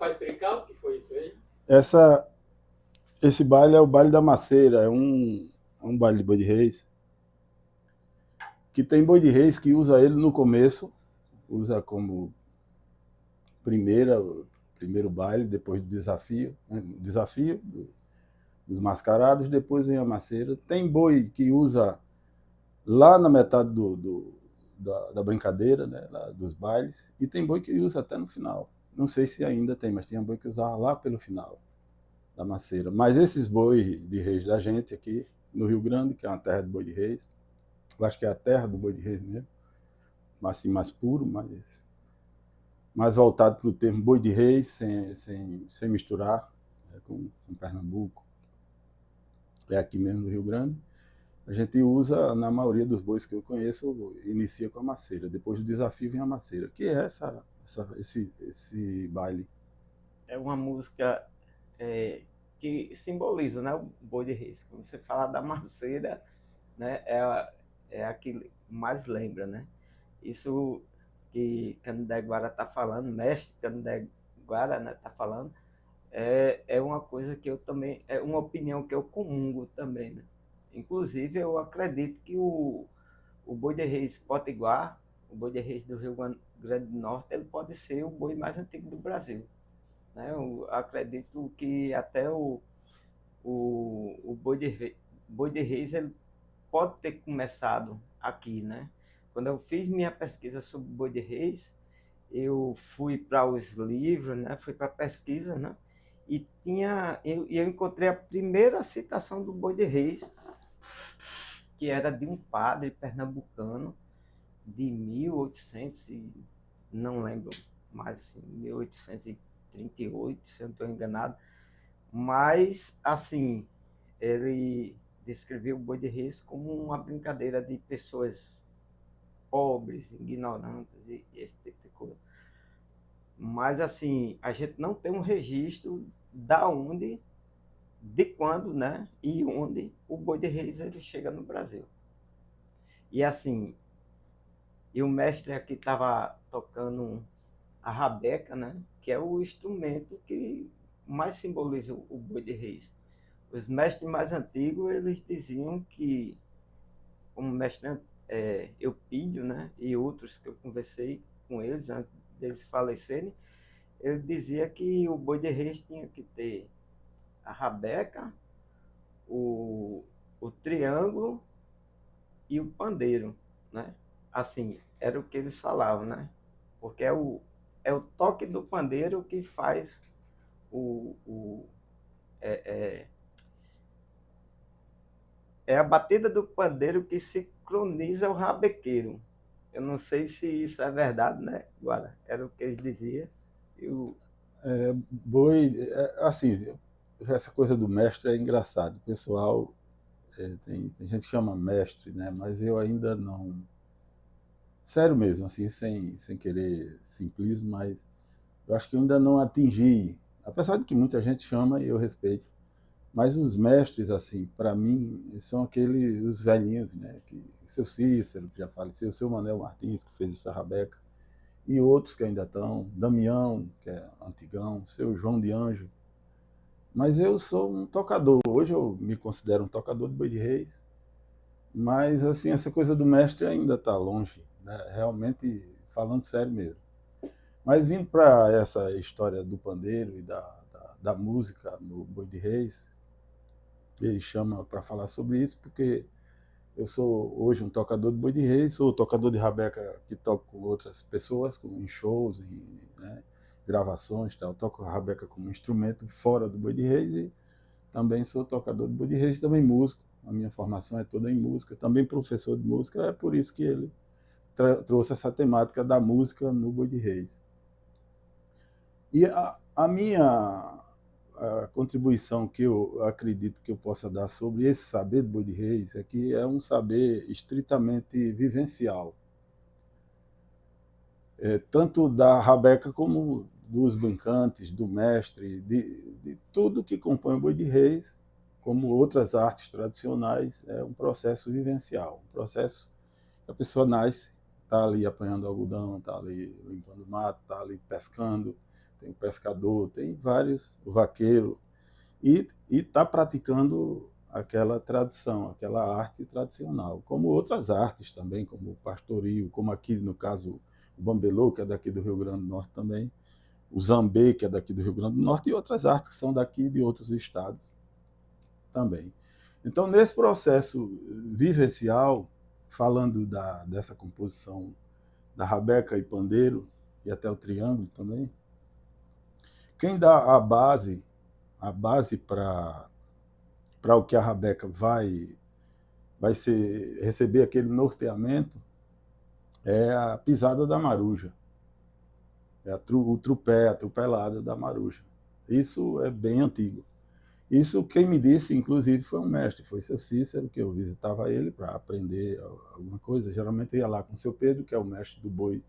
para explicar o que foi isso aí? Esse baile é o baile da Maceira, é um baile de boi de reis, que tem boi de reis que usa ele no começo, usa como primeiro baile, depois do desafio, dos mascarados, depois vem a maceira. Tem boi que usa lá na metade da brincadeira, né, dos bailes, e tem boi que usa até no final. Não sei se ainda tem, mas tinha boi que usava lá pelo final da maceira. Mas esses boi de reis da gente aqui, no Rio Grande, que é uma terra de boi de reis, eu acho que é a terra do boi de reis mesmo, assim, mais puro, mais voltado para o termo boi de reis, sem misturar, né, com Pernambuco. É aqui mesmo no Rio Grande. A gente usa, na maioria dos bois que eu conheço, inicia com a maceira. Depois do desafio vem a maceira, que é esse baile. É uma música que simboliza, né, o boi de reis. Quando você fala da maceira, né, é a que mais lembra, né? Isso que Canindé Guara está falando, mestre Canindé Guara, né, está falando, é uma coisa que eu também, é uma opinião que eu comungo também, né? Inclusive, eu acredito que o boi de reis potiguar, o boi de reis do Rio Grande do Norte, ele pode ser o boi mais antigo do Brasil, né? Eu acredito que até o boi de reis ele pode ter começado aqui, né? Quando eu fiz minha pesquisa sobre o boi de reis, eu fui para os livros, né? Fui para a pesquisa, né? E eu encontrei a primeira citação do boi de reis, que era de um padre pernambucano de 1800 não lembro mais, assim, 1838, se eu não estou enganado. Mas, assim, ele descreveu o boi de reis como uma brincadeira de pessoas pobres, ignorantes e esse tipo de coisa. Mas, assim, a gente não tem um registro da onde, de quando, né, e onde o boi de reis ele chega no Brasil. E, assim, o mestre aqui estava tocando a rabeca, né, que é o instrumento que mais simboliza o boi de reis. Os mestres mais antigos, eles diziam que, como o mestre Eupídio, né, e outros que eu conversei com eles antes deles falecerem, ele dizia que o boi de reis tinha que ter a rabeca, o, o triângulo e o pandeiro, né? Assim, era o que eles falavam, né? Porque é o toque do pandeiro que faz o, é, é a batida do pandeiro que sincroniza o rabequeiro. Eu não sei se isso é verdade, né? Agora, era o que eles diziam. Eu... Boi, assim, essa coisa do mestre é engraçado. O pessoal, tem gente que chama mestre, né? Mas eu ainda não. Sério mesmo, assim, sem querer simplismo, mas eu acho que eu ainda não atingi. Apesar de que muita gente chama e eu respeito. Mas os mestres, assim, para mim, são aqueles, os velhinhos, né? Seu Cícero, que já faleceu, seu Manuel Martins, que fez essa rabeca, e outros que ainda estão, Damião, que é antigão, seu João de Anjo. Mas eu sou um tocador. Hoje eu me considero um tocador de boi de reis, mas, assim, essa coisa do mestre ainda está longe, né? Realmente, falando sério mesmo. Mas vindo para essa história do pandeiro e da música no Boi de Reis, ele chama para falar sobre isso porque eu sou hoje um tocador de boi de reis, sou tocador de rabeca que toco com outras pessoas, em shows, né, gravações, tal. Toco a rabeca como instrumento fora do boi de reis e também sou tocador de boi de reis, também músico. A minha formação é toda em música, também professor de música, é por isso que ele trouxe essa temática da música no boi de reis. E a minha a contribuição que eu acredito que eu possa dar sobre esse saber do boi de reis é que é um saber estritamente vivencial, tanto da rabeca como dos brincantes, do mestre, de tudo que compõe o boi de reis, como outras artes tradicionais, é um processo vivencial, um processo que a pessoa nasce, está ali apanhando algodão, está ali limpando mato, está ali pescando, tem o pescador, tem vários, o vaqueiro, e está praticando aquela tradição, aquela arte tradicional, como outras artes também, como o pastoril, como aqui, no caso, o bambelô, que é daqui do Rio Grande do Norte também, o zambê, que é daqui do Rio Grande do Norte, e outras artes que são daqui de outros estados também. Então, nesse processo vivencial, falando dessa composição da rabeca e pandeiro, e até o triângulo também, quem dá a base para o que a rabeca vai receber aquele norteamento, é a pisada da maruja, é o trupé, a trupelada da maruja. Isso é bem antigo. Isso quem me disse, inclusive, foi um mestre, foi seu Cícero, que eu visitava ele para aprender alguma coisa. Geralmente eu ia lá com o seu Pedro, que é o mestre do boi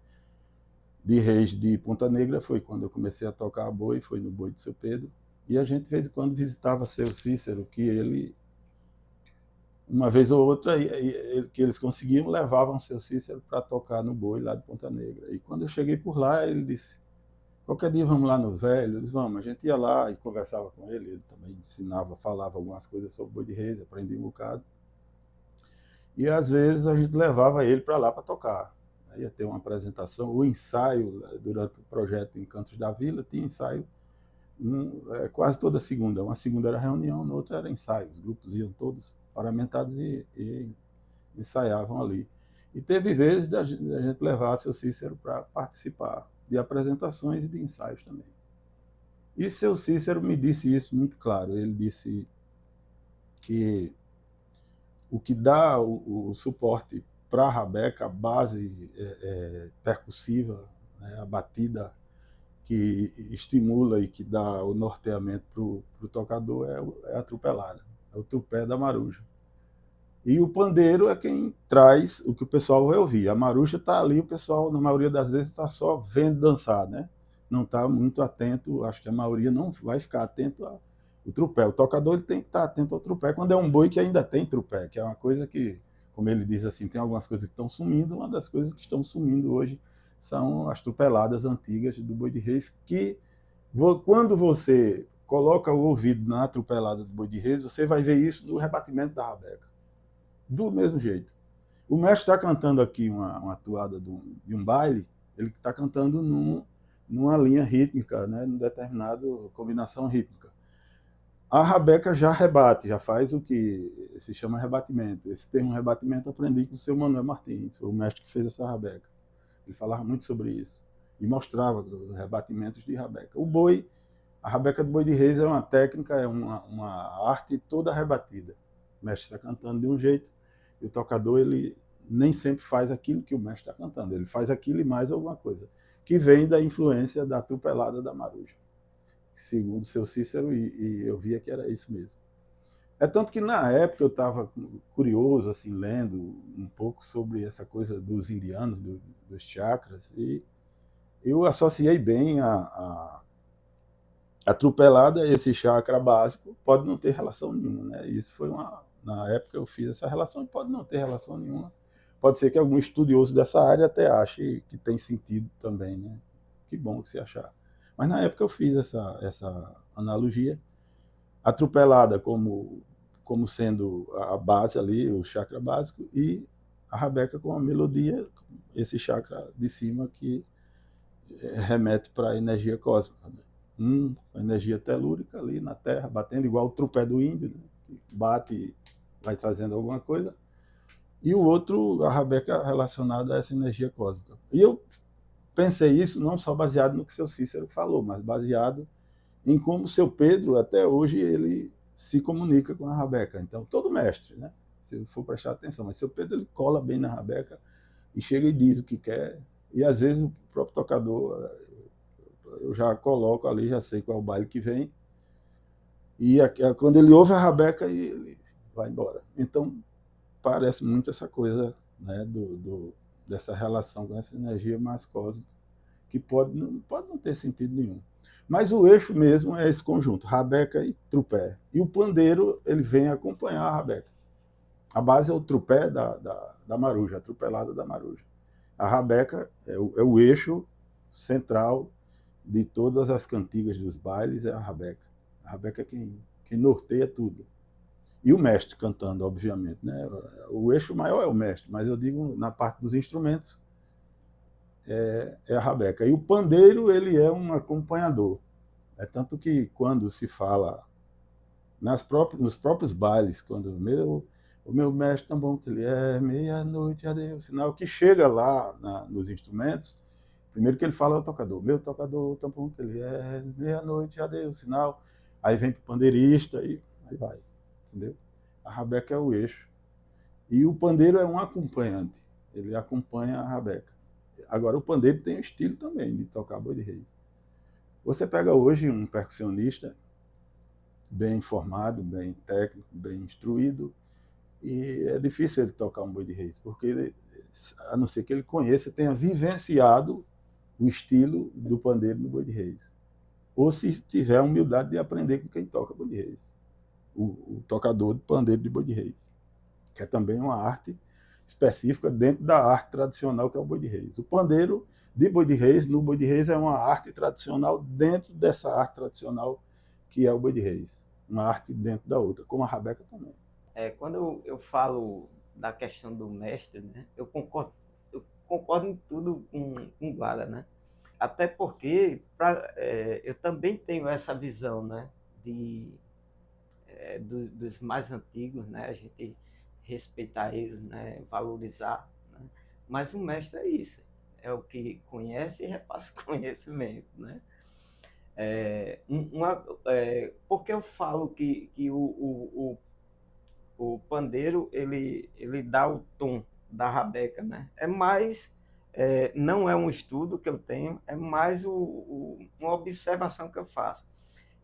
de Reis de Ponta Negra. Foi quando eu comecei a tocar boi, foi no boi do seu Pedro. E a gente, de vez em quando, visitava seu Cícero, que ele, uma vez ou outra, que eles conseguiam, levavam seu Cícero para tocar no boi lá de Ponta Negra. E quando eu cheguei por lá, ele disse: qualquer dia vamos lá nos velhos. Eles: vamos. A gente ia lá e conversava com ele. Ele também ensinava, falava algumas coisas sobre boi de reis, aprendi um bocado. E às vezes a gente levava ele para lá para tocar. Ia ter uma apresentação, o ensaio, durante o projeto Encantos da Vila, tinha ensaio quase toda segunda. Uma segunda era reunião, na outra era ensaio. Os grupos iam todos paramentados e ensaiavam ali. E teve vezes da gente levar seu Cícero para participar de apresentações e de ensaios também. E seu Cícero me disse isso muito claro. Ele disse que o que dá o suporte para a rabeca, a base percussiva, né, a batida que estimula e que dá o norteamento para o tocador, é a trupelada, é o tupé da maruja. E o pandeiro é quem traz o que o pessoal vai ouvir. A maruja está ali, o pessoal, na maioria das vezes, está só vendo dançar, né? Não está muito atento, acho que a maioria não vai ficar atento ao trupé. O tocador ele tem que estar atento ao trupé, quando é um boi que ainda tem trupé, que é uma coisa que, como ele diz assim, tem algumas coisas que estão sumindo. Uma das coisas que estão sumindo hoje são as trupeladas antigas do boi de reis, que quando você coloca o ouvido na trupelada do boi de reis, você vai ver isso no rebatimento da rabeca. Do mesmo jeito. O mestre está cantando aqui uma toada de um baile, ele está cantando numa linha rítmica, né, numa determinada combinação rítmica. A rabeca já rebate, já faz o que se chama rebatimento. Esse termo rebatimento eu aprendi com o seu Manuel Martins, foi o mestre que fez essa rabeca. Ele falava muito sobre isso e mostrava os rebatimentos de rabeca. O boi, a rabeca do boi de reis é uma técnica, é uma arte toda rebatida. O mestre está cantando de um jeito e o tocador ele nem sempre faz aquilo que o mestre está cantando. Ele faz aquilo e mais alguma coisa, que vem da influência da trupelada da maruja. Segundo o seu Cícero, e eu via que era isso mesmo. É tanto que na época eu estava curioso, assim, lendo um pouco sobre essa coisa dos indianos, dos chakras, e eu associei bem a trupelada, esse chakra básico, pode não ter relação nenhuma, né? Isso foi na época eu fiz essa relação e pode não ter relação nenhuma. Pode ser que algum estudioso dessa área até ache que tem sentido também, né? Que bom que você achar. Mas na época eu fiz essa analogia. A trupelada como sendo a base ali, o chakra básico, e a rabeca com a melodia, esse chakra de cima que remete para a energia cósmica. Né? A energia telúrica ali na Terra, batendo igual o trupé do índio, né? Que bate e vai trazendo alguma coisa. E o outro, a rabeca relacionada a essa energia cósmica. E eu pensei isso não só baseado no que seu Cícero falou, mas baseado em como seu Pedro, até hoje, ele se comunica com a rabeca. Então, todo mestre, né? Se for prestar atenção, mas seu Pedro ele cola bem na rabeca e chega e diz o que quer. E às vezes o próprio tocador, eu já coloco ali, já sei qual é o baile que vem. E quando ele ouve a rabeca, ele vai embora. Então, parece muito essa coisa, né, dessa relação com essa energia mais cósmica, que pode não ter sentido nenhum. Mas o eixo mesmo é esse conjunto, rabeca e trupé. E o pandeiro, ele vem acompanhar a rabeca. A base é o trupé da maruja, a trupelada da maruja. A rabeca é o eixo central de todas as cantigas dos bailes é a rabeca. A rabeca é quem norteia tudo. E o mestre cantando, obviamente, né? O eixo maior é o mestre, mas eu digo na parte dos instrumentos é a rabeca. E o pandeiro, ele é um acompanhador. É tanto que quando se fala nos próprios bailes, quando o meu mestre tão bom que ele é, meia-noite, adeus, sinal que chega lá nos instrumentos, primeiro que ele fala é o tocador, meu tocador tão bom que ele é, meia-noite, adeus, sinal, aí vem pro pandeirista e aí vai, entendeu? A rabeca é o eixo. E o pandeiro é um acompanhante, ele acompanha a rabeca. Agora, o pandeiro tem um estilo também de tocar boi de reis. Você pega hoje um percussionista bem formado, bem técnico, bem instruído, e é difícil ele tocar um boi de reis, porque ele, a não ser que ele conheça, tenha vivenciado o estilo do pandeiro no boi de reis. Ou se tiver a humildade de aprender com quem toca boi de reis, o tocador de pandeiro de boi de reis, que é também uma arte específica dentro da arte tradicional que é o boi de reis. O pandeiro de boi de reis, no boi de reis, é uma arte tradicional dentro dessa arte tradicional que é o boi de reis. Uma arte dentro da outra, como a rabeca também. Quando eu falo da questão do mestre, né, eu concordo em tudo com o Guara, né? Até porque eu também tenho essa visão, né, dos mais antigos, né, a gente respeitar eles, né, valorizar, né? Mas o mestre é isso, é o que conhece e repassa o conhecimento, né? Porque eu falo que o pandeiro ele dá o tom da rabeca, né? Não é um estudo que eu tenho, é mais uma observação que eu faço.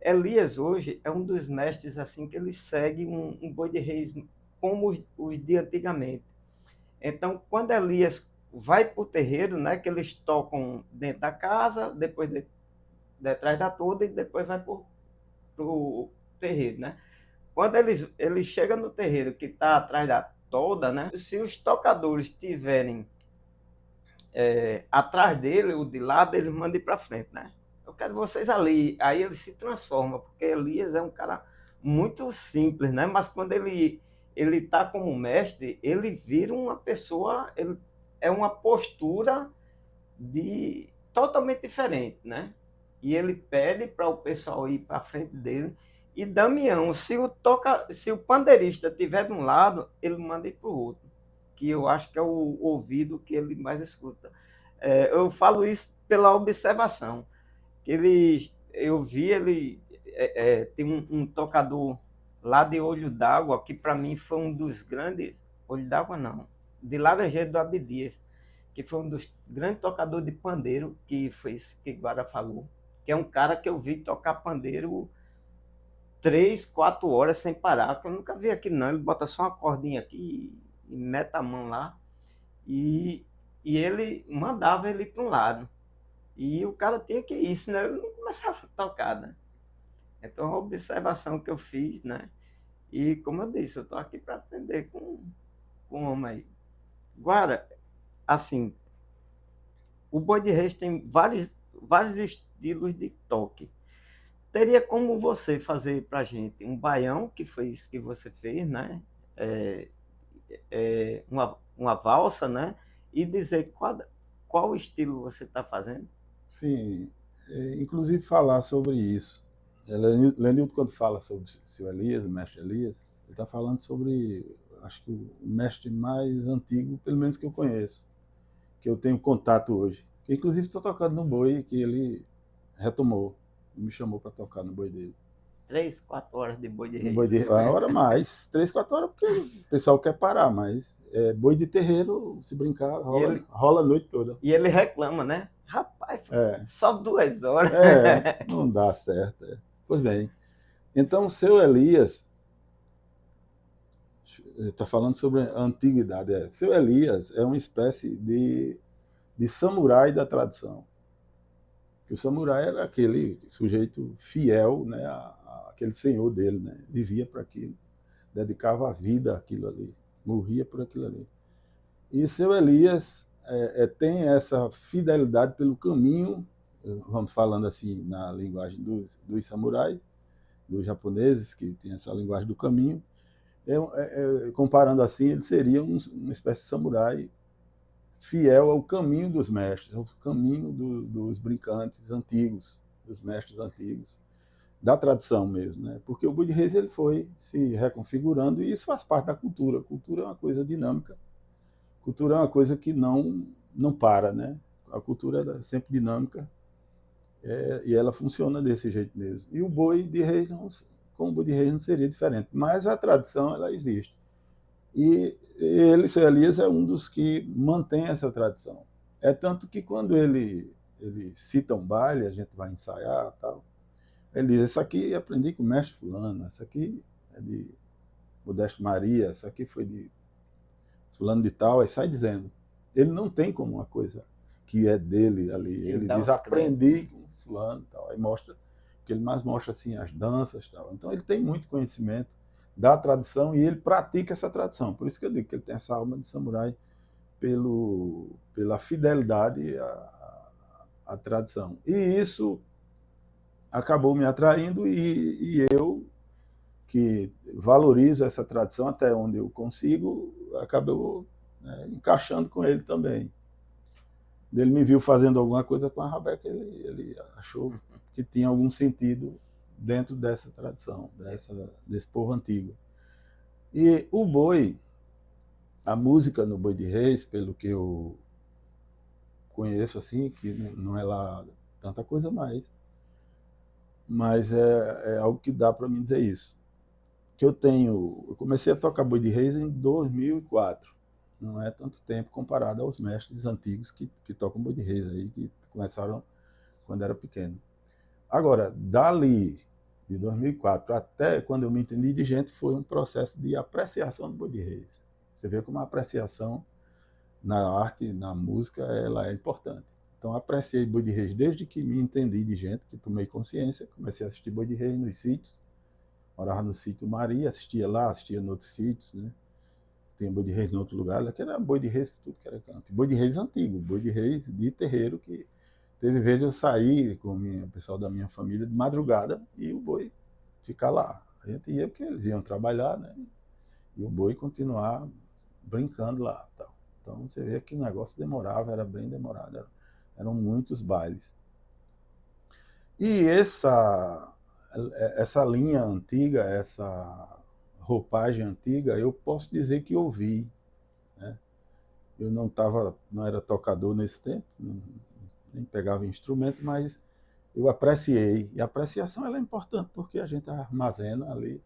Elias hoje é um dos mestres assim que ele segue um boi de reis como os de antigamente. Então, quando Elias vai para o terreiro, né, que eles tocam dentro da casa, depois detrás da toda e depois vai para o terreiro, né? Quando eles chegam no terreiro que está atrás da toda, né? Se os tocadores estiverem atrás dele, o de lado, eles mandam ir para frente, né? Eu quero vocês ali. Aí ele se transforma, porque Elias é um cara muito simples, né? Mas quando ele está como mestre, ele vira uma pessoa, ele é uma postura totalmente diferente, né? E ele pede para o pessoal ir para frente dele. E Damião, se o pandeirista estiver de um lado, ele manda ir para o outro, que eu acho que é o ouvido que ele mais escuta. Eu falo isso pela observação, que eu vi ele tem um tocador lá de Olho d'Água, que para mim foi um dos grandes, Olho d'Água não, de Laranjeiro do Abdias, que foi um dos grandes tocadores de pandeiro, que foi isso que Guara falou, que é um cara que eu vi tocar pandeiro 3, 4 horas sem parar, que eu nunca vi aqui não, ele bota só uma cordinha aqui e mete a mão lá, e ele mandava ele para um lado, e o cara tinha que ir, senão ele não começava a tocar, né? Então, a observação que eu fiz, né? E como eu disse, eu estou aqui para aprender com o homem aí. Agora, assim, o boi de reis tem vários estilos de toque. Teria como você fazer para gente um baião, que foi isso que você fez, né? Uma valsa, né? E dizer qual estilo você está fazendo? Sim, inclusive falar sobre isso. Lenildo, quando fala sobre o seu Elias, o mestre Elias, ele está falando sobre, acho que o mestre mais antigo, pelo menos que eu conheço, que eu tenho contato hoje. Que, inclusive, estou tocando no boi que ele retomou, me chamou para tocar no boi dele. 3, 4 horas de boi de No reis. boi de, uma hora mais, 3, 4 horas, porque o pessoal quer parar, mas boi de terreiro, se brincar, rola a noite toda. E ele reclama, né? Rapaz, só 2 horas. Não dá certo. Pois bem, então o seu Elias está falando sobre a antiguidade. Seu Elias é uma espécie de samurai da tradição. O samurai era aquele sujeito fiel, né, àquele senhor dele, né? Vivia para aquilo, dedicava a vida àquilo ali, morria por aquilo ali. E seu Elias tem essa fidelidade pelo caminho vamos falando assim na linguagem dos samurais, dos japoneses, que tem essa linguagem do caminho, comparando assim, ele seria uma espécie de samurai fiel ao caminho dos mestres, ao caminho dos brincantes antigos, dos mestres antigos, da tradição mesmo, né? Porque o Budi Reis ele foi se reconfigurando e isso faz parte da cultura. A cultura é uma coisa dinâmica. A cultura é uma coisa que não para, né? A cultura é sempre dinâmica e ela funciona desse jeito mesmo. E o boi de reis, com o boi de reis não seria diferente, mas a tradição ela existe. E ele, seu Elias, é um dos que mantém essa tradição. É tanto que quando ele cita um baile, a gente vai ensaiar tal, ele diz, essa aqui aprendi com o mestre fulano, essa aqui é de Modesto Maria, essa aqui foi de fulano de tal, aí sai dizendo. Ele não tem como uma coisa que é dele ali. Ele diz, aprendi com fulano tal, aí mostra, que ele mais mostra assim as danças tal. Então ele tem muito conhecimento da tradição e ele pratica essa tradição. Por isso que eu digo que ele tem essa alma de samurai pela fidelidade à tradição. E isso acabou me atraindo e eu, que valorizo essa tradição até onde eu consigo, acabou encaixando com ele também. Ele me viu fazendo alguma coisa com a Rabeca, ele achou que tinha algum sentido dentro dessa tradição, desse povo antigo. E o boi, a música no Boi de Reis, pelo que eu conheço, assim, que não é lá tanta coisa mais, mas é algo que dá para mim dizer isso. Que eu comecei a tocar Boi de Reis em 2004. Não é tanto tempo comparado aos mestres antigos que tocam Boi de Reis aí, que começaram quando era pequeno. Agora, dali de 2004 até quando eu me entendi de gente, foi um processo de apreciação do Boi de Reis. Você vê como a apreciação na arte, na música, ela é importante. Então, apreciei Boi de Reis desde que me entendi de gente, que tomei consciência, comecei a assistir Boi de Reis nos sítios, morava no sítio Maria, assistia lá, assistia em outros sítios, né? Tem Boi de Reis em outro lugar, que era Boi de Reis por tudo que era canto. Boi de Reis antigo, Boi de Reis de terreiro, que teve vez de eu sair com o pessoal da minha família de madrugada e o boi ficar lá. A gente ia porque eles iam trabalhar, né? E o boi continuar brincando lá. Tal. Então você vê que o negócio demorava, era bem demorado, eram muitos bailes. E essa linha antiga, essa roupagem antiga, eu posso dizer que eu vi. Né? Eu não era tocador nesse tempo, nem pegava instrumento, mas eu apreciei. E a apreciação ela é importante porque a gente armazena ali.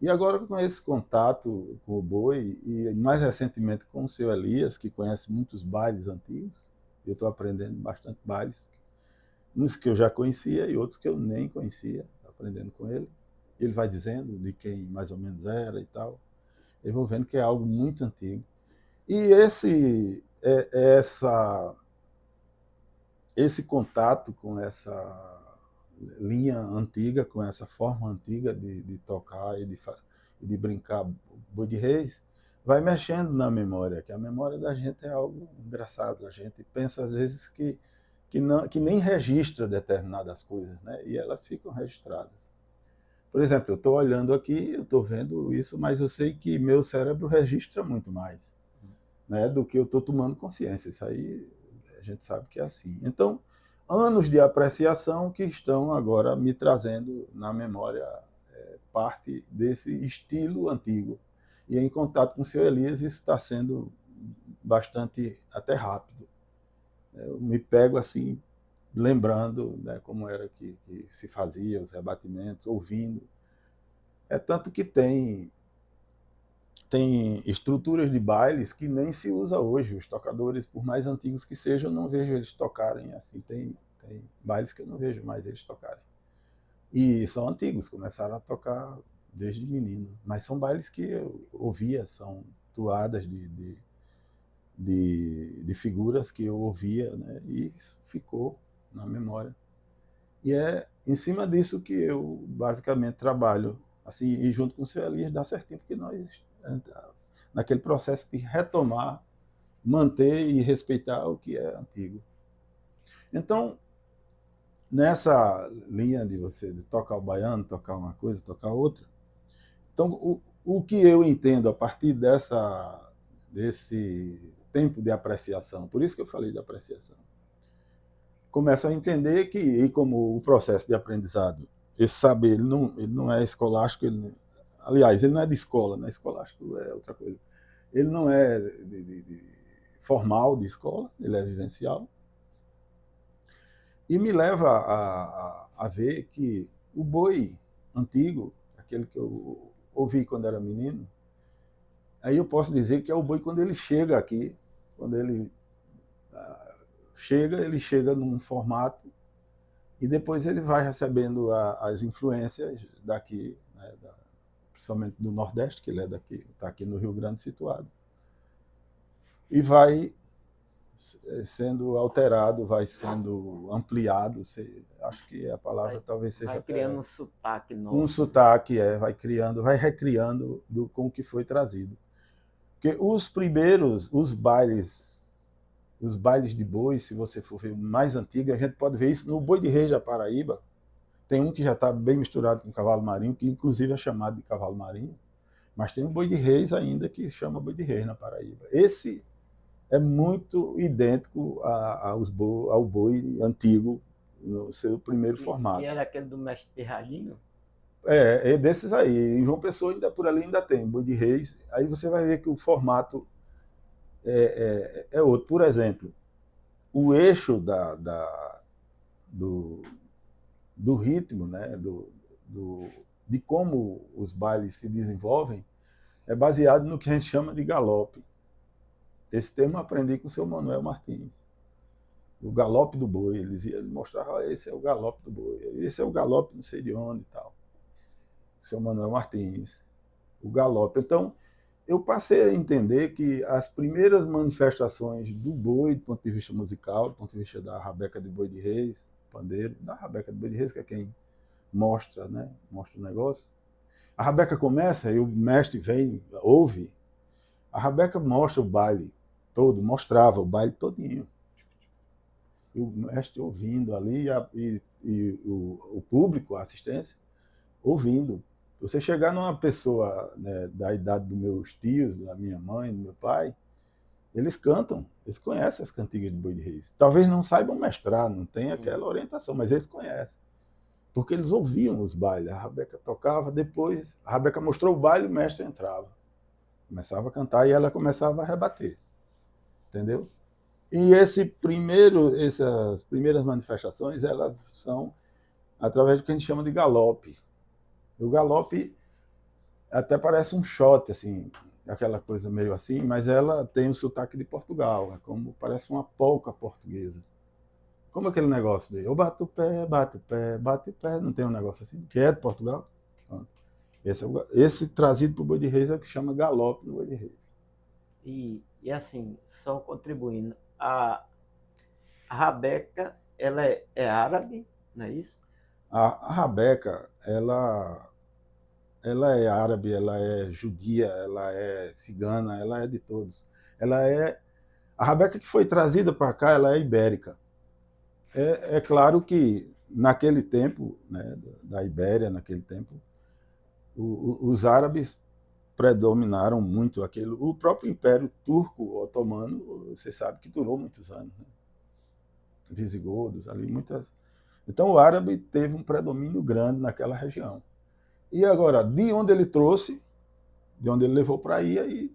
E agora com esse contato com o boi, e mais recentemente com o seu Elias, que conhece muitos bailes antigos, eu estou aprendendo bastante bailes, uns que eu já conhecia e outros que eu nem conhecia, aprendendo com ele. Ele vai dizendo de quem mais ou menos era e tal. Eu vou vendo que é algo muito antigo. E esse contato com essa linha antiga, com essa forma antiga de tocar e de brincar Boi de Reis, vai mexendo na memória, que a memória da gente é algo engraçado. A gente pensa às vezes que nem registra determinadas coisas, né? E elas ficam registradas. Por exemplo, eu estou olhando aqui, eu estou vendo isso, mas eu sei que meu cérebro registra muito mais, né, do que eu estou tomando consciência. Isso aí a gente sabe que é assim. Então, anos de apreciação que estão agora me trazendo na memória parte desse estilo antigo. E em contato com o seu Elias, isso está sendo bastante até rápido. Eu me pego assim, lembrando, né, como era que se fazia os rebatimentos, ouvindo. É tanto que tem estruturas de bailes que nem se usa hoje. Os tocadores, por mais antigos que sejam, eu não vejo eles tocarem assim. Tem bailes que eu não vejo mais eles tocarem. E são antigos, começaram a tocar desde menino. Mas são bailes que eu ouvia, são toadas de figuras que eu ouvia, né? E isso ficou na memória. E é em cima disso que eu basicamente trabalho. Assim, e junto com o seu Elias dá certinho, porque nós, naquele processo de retomar, manter e respeitar o que é antigo. Então, nessa linha de você de tocar o baiano, tocar uma coisa, tocar outra. Então, o que eu entendo a partir desse tempo de apreciação, por isso que eu falei de apreciação, começo a entender que, e como o processo de aprendizado, esse saber, ele não é escolástico, aliás, ele não é de escola, né? Escolástico é outra coisa. Ele não é formal de escola, ele é vivencial. E me leva a ver que o boi antigo, aquele que eu ouvi quando era menino, aí eu posso dizer que é o boi quando ele chega aqui, quando ele chega num formato e depois ele vai recebendo as influências daqui, né, principalmente do Nordeste, que ele é daqui, está aqui no Rio Grande situado, e vai sendo alterado, vai sendo ampliado, acho que a palavra talvez seja vai criando um sotaque novo. Um sotaque, vai criando, vai recriando com o que foi trazido. Porque os primeiros, os bailes de boi, se você for ver o mais antigo, a gente pode ver isso no Boi de Reis da Paraíba. Tem um que já está bem misturado com cavalo marinho, que inclusive é chamado de cavalo marinho, mas tem um Boi de Reis ainda que se chama Boi de Reis na Paraíba. Esse é muito idêntico ao boi antigo, no seu primeiro formato. E era aquele do mestre Pirralhinho? É desses aí. Em João Pessoa, ainda por ali ainda tem Boi de Reis. Aí você vai ver que o formato é outro. Por exemplo, o eixo do ritmo, né, de como os bailes se desenvolvem, é baseado no que a gente chama de galope. Esse termo eu aprendi com o seu Manuel Martins. O galope do boi. Ele mostrava, esse é o galope do boi, esse é o galope não sei de onde e tal. O seu Manuel Martins. O galope. Então, eu passei a entender que as primeiras manifestações do boi, do ponto de vista musical, do ponto de vista da rabeca de boi de reis, pandeiro, da rabeca de boi de reis, que é quem mostra, né? Mostra o negócio. A rabeca começa e o mestre vem, ouve. A rabeca mostra o baile todo, mostrava o baile todinho. E o mestre ouvindo ali e o público, a assistência, ouvindo. Você chegar numa pessoa, né, da idade dos meus tios, da minha mãe, do meu pai, eles cantam, eles conhecem as cantigas de Boi de Reis. Talvez não saibam mestrar, não tem aquela orientação, mas eles conhecem. Porque eles ouviam os bailes. A rabeca tocava, depois a rabeca mostrou o baile, o mestre entrava. Começava a cantar e ela começava a rebater. Entendeu? E essas primeiras manifestações, elas são através do que a gente chama de galope. O galope até parece um shot, assim, aquela coisa meio assim, mas ela tem o sotaque de Portugal, é como parece uma polca portuguesa. Como aquele negócio de eu bato o pé, bate o pé, bate o pé, não tem um negócio assim, que é de Portugal? Esse trazido para o Boi de Reis é o que chama galope no Boi de Reis. E assim, só contribuindo, a rabeca, ela é árabe, não é isso? A rabeca, ela é árabe, ela é judia, ela é cigana, ela é de todos. A rabeca que foi trazida para cá, ela é ibérica. É claro que naquele tempo, né, da Ibéria, naquele tempo, os árabes predominaram muito o próprio Império Turco Otomano, você sabe que durou muitos anos, né? Visigodos, ali muitas. Então o árabe teve um predomínio grande naquela região. E agora, de onde ele trouxe, de onde ele levou para aí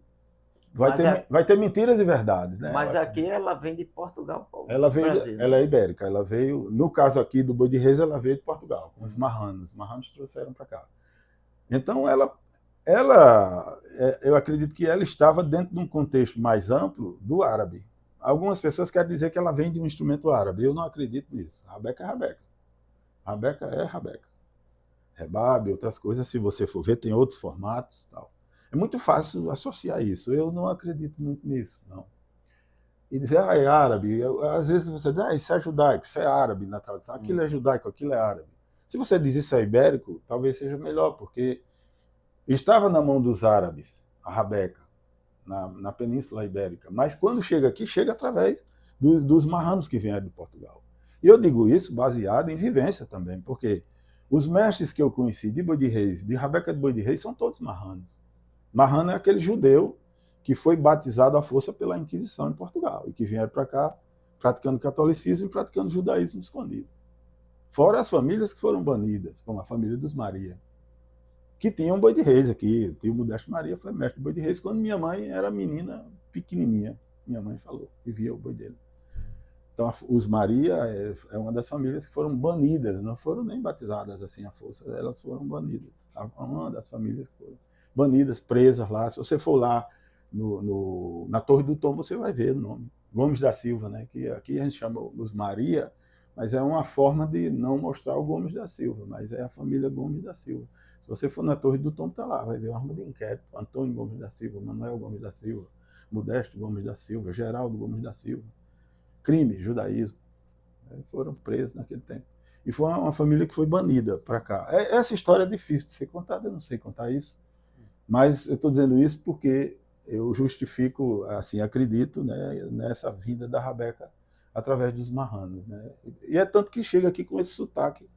vai ter mentiras e verdades, né? Mas aqui ela vem de Portugal para o Brasil. Ela é ibérica, ela veio, no caso aqui do Boi de Reis, ela veio de Portugal, com os marranos. Os marranos trouxeram para cá. Então eu acredito que ela estava dentro de um contexto mais amplo do árabe. Algumas pessoas querem dizer que ela vem de um instrumento árabe. Eu não acredito nisso. Rabeca é rabeca. Rabeca é rabeca. Rebabe, outras coisas, se você for ver, tem outros formatos. Tal. É muito fácil associar isso. Eu não acredito muito nisso, não. E dizer, é árabe. Às vezes você diz, isso é judaico, isso é árabe na tradução. Aquilo é judaico, aquilo é árabe. Se você diz isso é ibérico, talvez seja melhor, porque estava na mão dos árabes, a rabeca, na Península Ibérica. Mas quando chega aqui, chega através dos marranos que vieram de Portugal. E eu digo isso baseado em vivência também, porque os mestres que eu conheci de Boi de Reis, de Rabeca de Boi de Reis, são todos marranos. Marrano é aquele judeu que foi batizado à força pela Inquisição em Portugal e que vieram para cá praticando catolicismo e praticando judaísmo escondido. Fora as famílias que foram banidas, como a família dos Maria, que tinha um Boi de Reis aqui. O tio Modesto Maria foi mestre de Boi de Reis quando minha mãe era menina pequenininha. Minha mãe falou que via o boi dele. Então, os Maria é uma das famílias que foram banidas, não foram nem batizadas assim à força, elas foram banidas. Uma das famílias que foram banidas, presas lá. Se você for lá na Torre do Tombo, você vai ver o nome. Gomes da Silva, né? Que aqui a gente chama os Maria, mas é uma forma de não mostrar o Gomes da Silva, mas é a família Gomes da Silva. Se você for na Torre do Tombo, está lá, vai ver a arma de inquérito. Antônio Gomes da Silva, Manuel Gomes da Silva, Modesto Gomes da Silva, Geraldo Gomes da Silva. Crime, judaísmo. Foram presos naquele tempo. E foi uma família que foi banida para cá. Essa história é difícil de ser contada, eu não sei contar isso, mas eu estou dizendo isso porque eu justifico, assim, acredito, né, nessa vida da Rabeca através dos marranos. Né? E é tanto que chega aqui com esse sotaque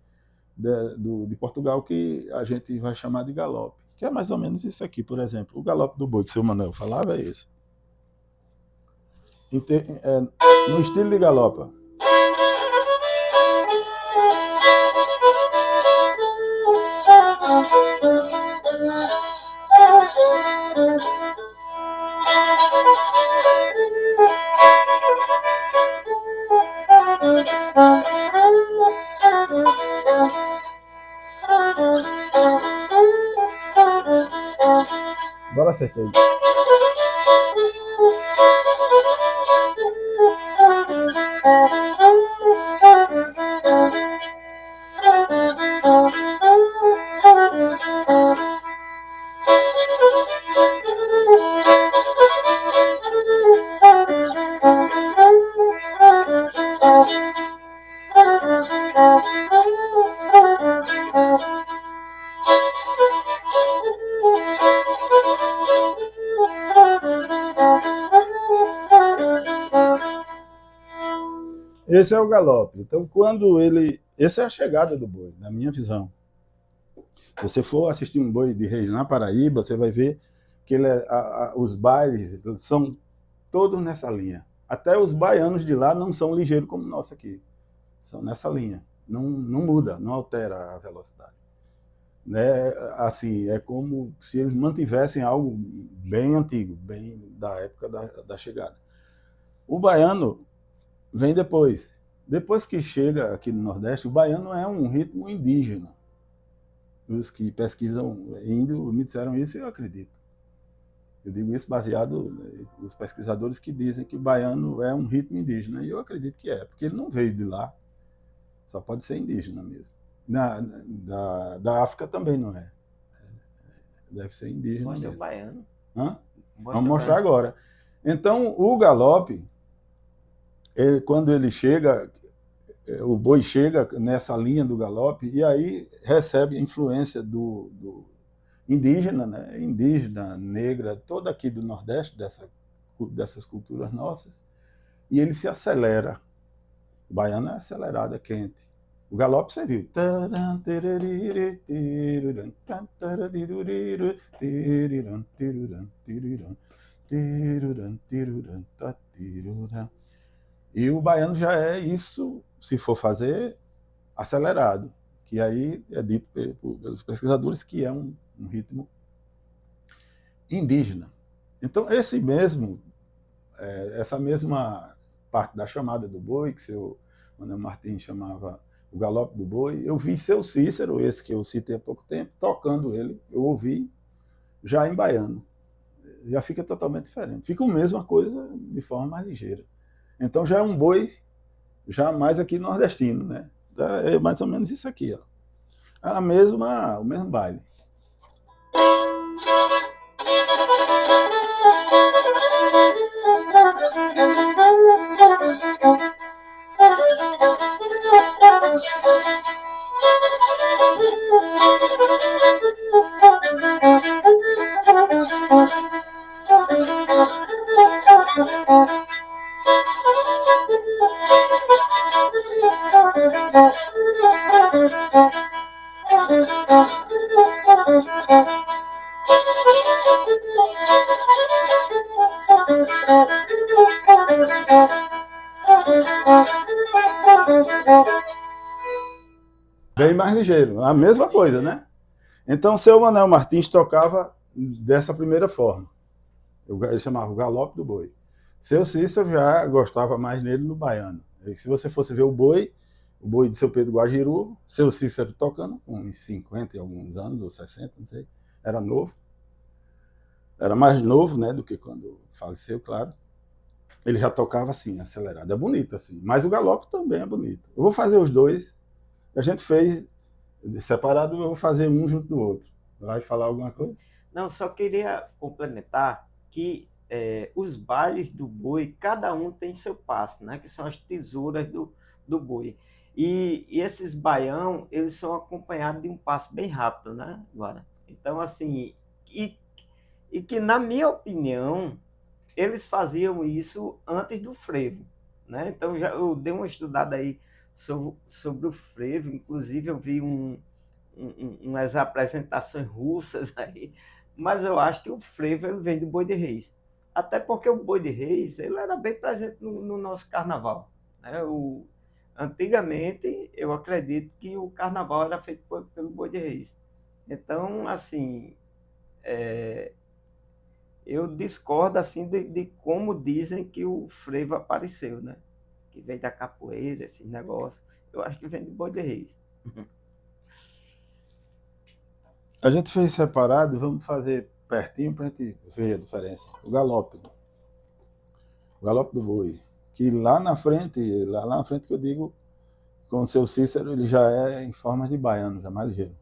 de Portugal que a gente vai chamar de galope, que é mais ou menos isso aqui, por exemplo. O galope do boi que o seu Manuel falava é esse. No estilo de galopa. Agora acertei. Esse é o galope. Então, quando ele... Essa é a chegada do boi, na minha visão. Se você for assistir um Boi de Reis na Paraíba, você vai ver que os bailes são todos nessa linha. Até os baianos de lá não são ligeiros como nós aqui. São nessa linha. Não muda, não altera a velocidade. Né? Assim, é como se eles mantivessem algo bem antigo, bem da época da chegada. O baiano vem depois. Depois que chega aqui no Nordeste, o baiano é um ritmo indígena. Os que pesquisam índio me disseram isso e eu acredito. Eu digo isso baseado nos pesquisadores que dizem que o baiano é um ritmo indígena. E eu acredito que é, porque ele não veio de lá. Só pode ser indígena mesmo. Da África também não é. Deve ser indígena mesmo. Mostra o baiano. Hã? Vamos mostrar agora. Então, o galope, quando ele chega, o boi chega nessa linha do galope e aí recebe a influência do indígena, né? Indígena, negra, toda aqui do Nordeste, dessas culturas nossas, e ele se acelera. O baiano é acelerado, é quente. O galope você viu. E o baiano já é isso, se for fazer, acelerado, que aí é dito pelos pesquisadores que é um ritmo indígena. Então, essa mesma parte da chamada do boi, que o seu Manuel Martins chamava o galope do boi, eu vi seu Cícero, esse que eu citei há pouco tempo, tocando ele, eu ouvi já em baiano. Já fica totalmente diferente. Fica a mesma coisa de forma mais ligeira. Então já é um boi já mais aqui nordestino, né? É mais ou menos isso aqui, ó. O mesmo baile. bem mais ligeiro. A mesma coisa, né? Então, o seu Manuel Martins tocava dessa primeira forma. Ele chamava o galope do boi. Seu Cícero já gostava mais nele no baiano. E se você fosse ver o boi de seu Pedro Guajiru, seu Cícero tocando, com uns 50 e alguns anos, ou 60, não sei, era novo. Era mais novo, né, do que quando faleceu, claro. Ele já tocava assim, acelerado. É bonito, assim. Mas o galope também é bonito. Eu vou fazer os dois. A gente fez separado, eu vou fazer um junto do outro. Vai falar alguma coisa? Não, só queria complementar que os bailes do boi, cada um tem seu passo, né? Que são as tesouras do boi. E esses baião, eles são acompanhados de um passo bem rápido, né, agora? Então, assim, e que, na minha opinião, eles faziam isso antes do frevo, né? Então, eu dei uma estudada aí sobre o frevo, inclusive eu vi umas apresentações russas aí, mas eu acho que o frevo ele vem do boi de reis. Até porque o boi de reis ele era bem presente no nosso carnaval, né? Antigamente, eu acredito que o carnaval era feito pelo boi de reis. Então, assim, eu discordo assim de como dizem que o frevo apareceu, né? Que vem da capoeira, esse negócio. Eu acho que vem do boi de reis. A gente fez separado, vamos fazer pertinho para a gente ver a diferença. O galope do boi. Que lá na frente que eu digo, com o seu Cícero, ele já é em forma de baiano, já mais ligeiro.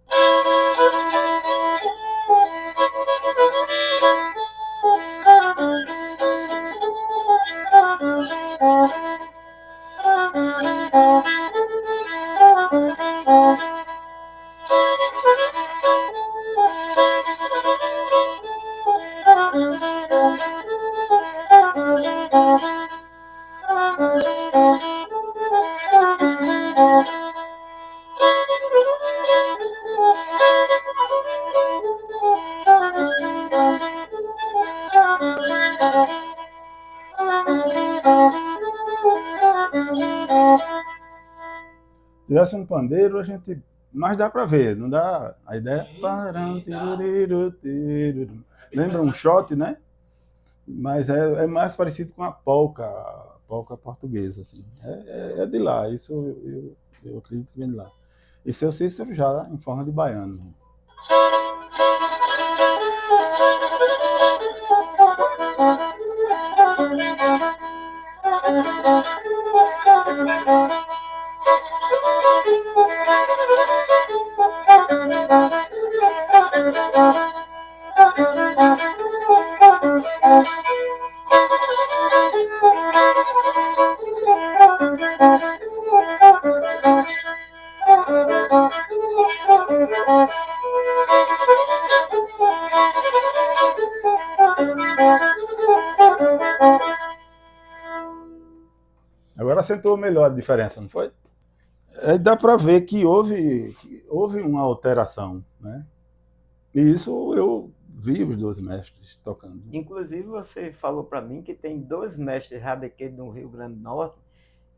Se tivesse um pandeiro, a gente. Mas dá para ver, não dá? A ideia é. Lembra um shot, né? Mas é mais parecido com a polca portuguesa, assim. É de lá, isso eu acredito que vem de lá. E seu Cícero já em forma de baiano. Agora acentuou melhor a diferença, não foi? Dá para ver que houve uma alteração, né? E isso eu vi os dois mestres tocando. Inclusive, você falou para mim que tem dois mestres rabequeiros no Rio Grande do Norte,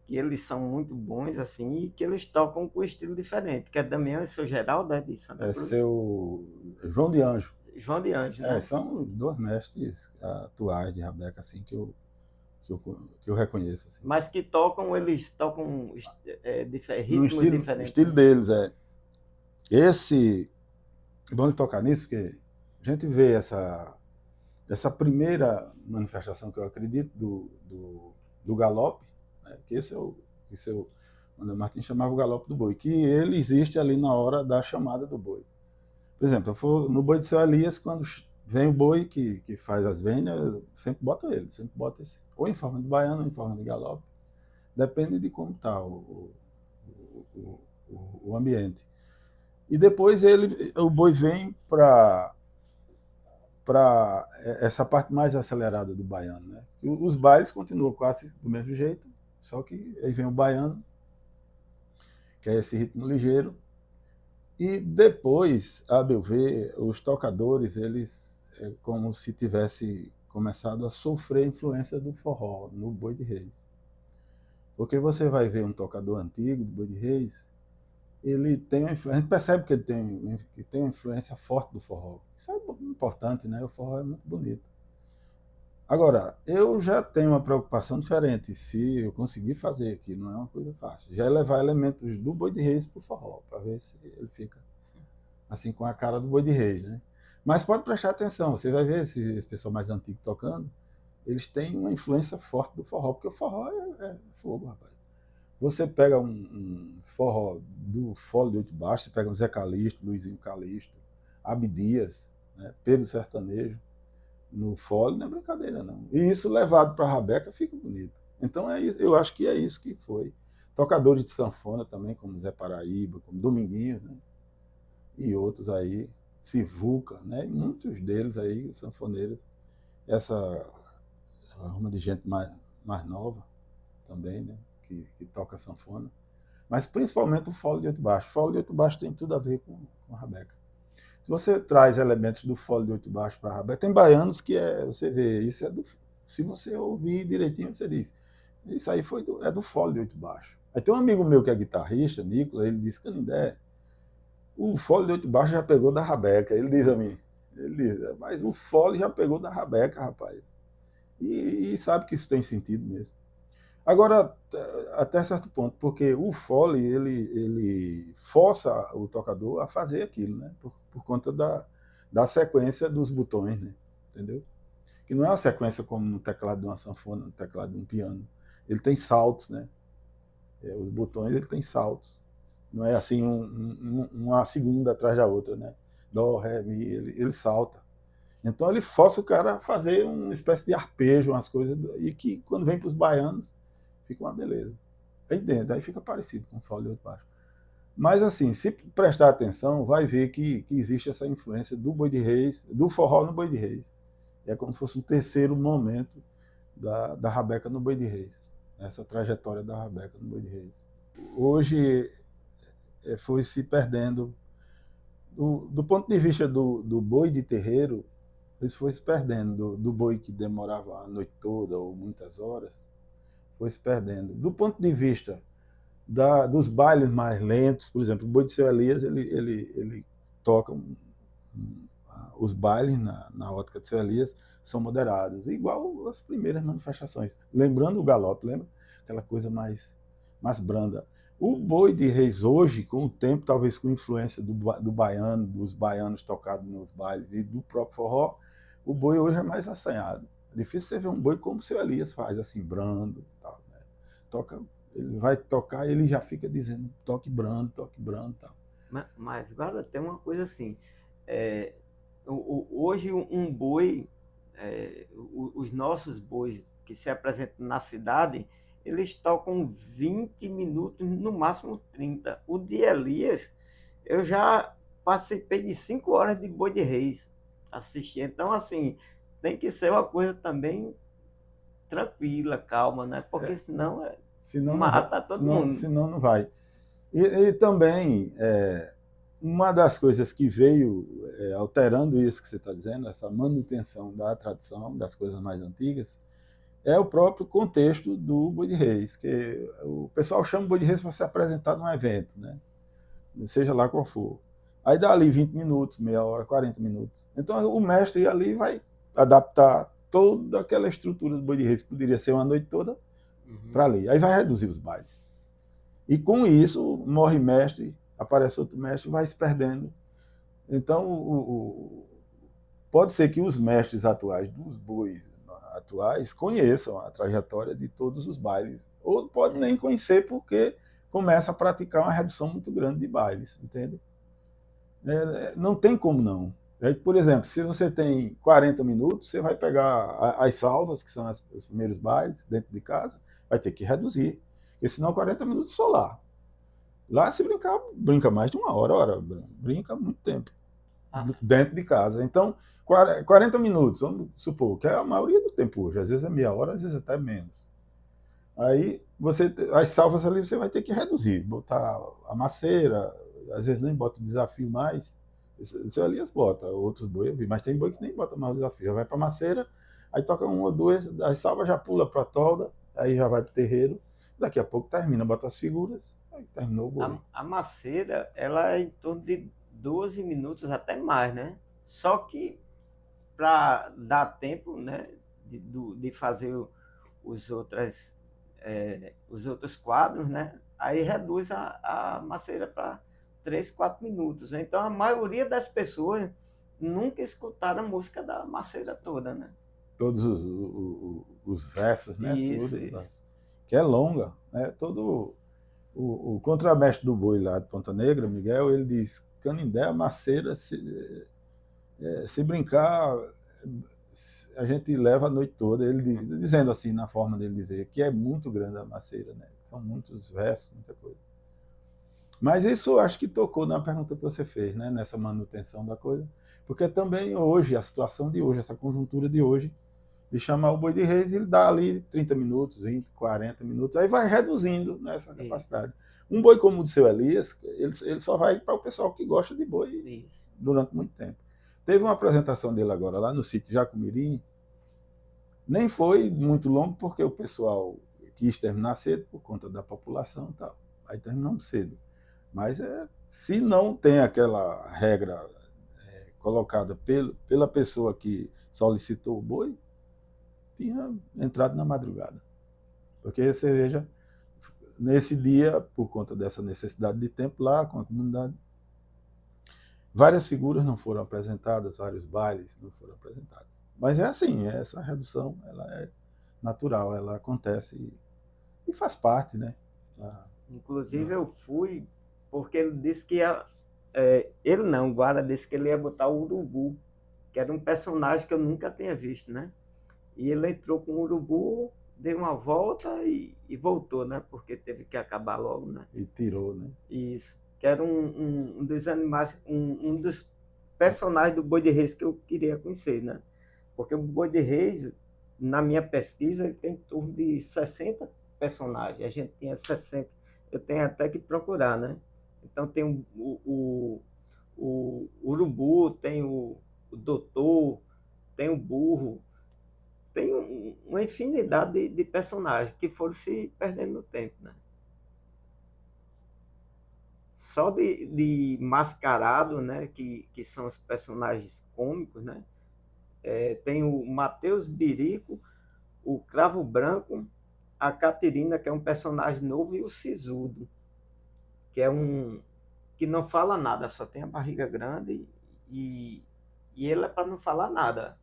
que eles são muito bons, assim, e que eles tocam com um estilo diferente, que é Damião e seu Geraldo, de Santa Cruz. Seu João de Anjo. João de Anjo, né? São dois mestres atuais de rabeca, assim, que eu reconheço. Assim. Mas que eles tocam ritmos diferentes. O estilo deles é bom de tocar nisso, porque a gente vê essa primeira manifestação que eu acredito do galope, né, que esse é o Manuel Martins chamava o galope do boi, que ele existe ali na hora da chamada do boi. Por exemplo, eu for no boi de seu Elias, quando vem o boi que faz as vênias, eu sempre boto ele, esse, ou em forma de baiano, ou em forma de galope. Depende de como está o ambiente. E depois o boi vem para essa parte mais acelerada do baiano. Né? Os bailes continuam quase do mesmo jeito, só que aí vem o baiano, que é esse ritmo ligeiro. E depois, a meu ver, os tocadores, eles é como se tivesse começado a sofrer a influência do forró no boi de reis. Porque você vai ver um tocador antigo do boi de reis, ele tem a gente percebe que ele tem uma influência forte do forró. Isso é importante, né? O forró é muito bonito. Agora, eu já tenho uma preocupação diferente. Se eu conseguir fazer aqui, não é uma coisa fácil. Já é levar elementos do Boi de Reis para o forró, para ver se ele fica assim com a cara do Boi de Reis, né? Mas pode prestar atenção, você vai ver esse pessoal mais antigo tocando, eles têm uma influência forte do forró, porque o forró é fogo, rapaz. Você pega um forró do Fole de Oito Baixos, você pega um Zé Calixto, Luizinho Calixto, Abdias, né, Pedro Sertanejo, no Fole, não é brincadeira, não. E isso levado para a Rabeca fica bonito. Então, eu acho que é isso que foi. Tocadores de sanfona também, como Zé Paraíba, como Dominguinhos, né, e outros aí, Sivuca, né, muitos deles aí, sanfoneiros. Essa ruma de gente mais nova também, né, que toca sanfona, mas principalmente o Fole de Oito Baixos. O Fole de Oito Baixos tem tudo a ver com a Rabeca. Se você traz elementos do Fole de Oito Baixos para a Rabeca, tem baianos que você vê, isso é do. Se você ouvir direitinho, você diz, isso aí é do Fole de Oito Baixos. Aí tem um amigo meu que é guitarrista, Nicolas, ele disse, Canindé, o Fole de Oito Baixos já pegou da Rabeca. Ele diz a mim, mas o Fole já pegou da Rabeca, rapaz. E sabe que isso tem sentido mesmo. Agora, até certo ponto, porque o Fole, ele força o tocador a fazer aquilo, né? Por conta da sequência dos botões, né? Entendeu? Que não é uma sequência como no teclado de uma sanfona, no teclado de um piano. Ele tem saltos, né? Os botões, ele tem saltos. Não é assim uma segunda atrás da outra, né? Dó, ré, mi, ele salta. Então ele força o cara a fazer uma espécie de arpejo, umas coisas, e que quando vem para os baianos, fica uma beleza. Aí dentro, aí fica parecido com o Fole de Oito Baixos. Mas assim, se prestar atenção, vai ver que existe essa influência do Boi de Reis, do forró no Boi de Reis. É como se fosse um terceiro momento da Rabeca no Boi de Reis. Essa trajetória da Rabeca no Boi de Reis. Hoje foi se perdendo. Do ponto de vista do boi de terreiro, isso foi se perdendo. Do boi que demorava a noite toda ou muitas horas, foi se perdendo. Do ponto de vista dos bailes mais lentos, por exemplo, o Boi de Seu Elias, ele toca os bailes na ótica de Seu Elias são moderados, igual as primeiras manifestações. Lembrando o galope, lembra? Aquela coisa mais branda. O Boi de Reis hoje, com o tempo, talvez com influência do baiano, dos baianos tocados nos bailes e do próprio forró, o boi hoje é mais assanhado. É difícil você ver um boi como o Seu Elias faz, assim, brando, tal, né? Toca, ele vai tocar e ele já fica dizendo toque brando, tal. Mas agora tem uma coisa assim, hoje um boi, os nossos bois que se apresentam na cidade, eles tocam 20 minutos, no máximo 30. O de Elias, eu já participei de 5 horas de Boi de Reis, assisti. Então, assim, tem que ser uma coisa também tranquila, calma, né? Porque senão Senão não vai. mata todo mundo. Senão não vai. E também, uma das coisas que veio alterando isso que você está dizendo, essa manutenção da tradição, das coisas mais antigas, é o próprio contexto do Boi de Reis, que o pessoal chama o Boi de Reis para se apresentar num evento, né? Seja lá qual for. Aí dá ali 20 minutos, meia hora, 40 minutos. Então o mestre ali vai adaptar toda aquela estrutura do Boi de Reis, que poderia ser uma noite toda, para ali. Aí vai reduzir os bailes. E com isso, morre mestre, aparece outro mestre, vai se perdendo. Então, pode ser que os mestres atuais, dos bois atuais, conheçam a trajetória de todos os bailes. Ou pode nem conhecer porque começa a praticar uma redução muito grande de bailes, entende? Não tem como não. Por exemplo, se você tem 40 minutos, você vai pegar as salvas, que são os primeiros bailes, dentro de casa, vai ter que reduzir. Porque senão 40 minutos só lá. Lá se brincar, brinca mais de uma hora, brinca muito tempo. Dentro de casa. Então, 40 minutos, vamos supor, que é a maioria do tempo hoje. Às vezes é meia hora, às vezes até menos. Aí, as salvas ali você vai ter que reduzir, botar a maceira, às vezes nem bota o desafio mais. Seu Elias bota, outros boi eu vi, mas tem boi que nem bota mais o desafio. Já vai para a maceira, aí toca uma ou duas, as salvas já pula para a tolda, aí já vai para o terreiro, daqui a pouco termina, bota as figuras, Aí terminou o boi. A maceira, ela é em torno de 12 minutos, até mais, né? Só que para dar tempo, né, de fazer os outros quadros, né? Aí reduz a maceira para 3, 4 minutos. Então a maioria das pessoas nunca escutaram a música da maceira toda, né? Todos os versos, né? Isso, Tudo, isso. que é longa, né? Todo o contramestre do boi lá de Ponta Negra, Miguel, ele diz: Canindé, a maceira, se brincar, a gente leva a noite toda. Ele dizendo assim, na forma dele dizer, que é muito grande a maceira, né? São muitos versos, muita coisa. Mas isso acho que tocou na pergunta que você fez, né? Nessa manutenção da coisa. Porque também hoje, a situação de hoje, essa conjuntura de hoje, de chamar o boi de reis, ele dá ali 30 minutos, 20, 40 minutos, aí vai reduzindo, né, essa capacidade. Um boi como o do seu Elias, ele só vai para o pessoal que gosta de boi durante muito tempo. Teve uma apresentação dele agora lá no sítio Jacumirim, nem foi muito longo porque o pessoal quis terminar cedo por conta da população e tal. Aí terminamos cedo. Mas se não tem aquela regra colocada pela pessoa que solicitou o boi, tinha entrado na madrugada. Porque você veja, nesse dia, por conta dessa necessidade de tempo lá com a comunidade, várias figuras não foram apresentadas, vários bailes não foram apresentados. Mas é assim, essa redução ela é natural, ela acontece e faz parte, né? Inclusive eu fui porque ele disse que ia... ele não, o Guara disse que ele ia botar o urubu, que era um personagem que eu nunca tinha visto, né? E ele entrou com o urubu, deu uma volta e voltou, né? Porque teve que acabar logo, né? E tirou, né? Isso. Que era um dos animais, um dos personagens do Boi de Reis que eu queria conhecer, né? Porque o Boi de Reis, na minha pesquisa, ele tem em torno de 60 personagens. A gente tinha 60. Eu tenho até que procurar, né? Então tem o urubu, tem o doutor, tem o burro, tem uma infinidade de personagens que foram se perdendo no tempo, né? Só de mascarado, né, que são os personagens cômicos, né? Tem o Matheus Birico, o Cravo Branco, a Caterina, que é um personagem novo, e o Sisudo, que é um que não fala nada, só tem a barriga grande e ele é para não falar nada.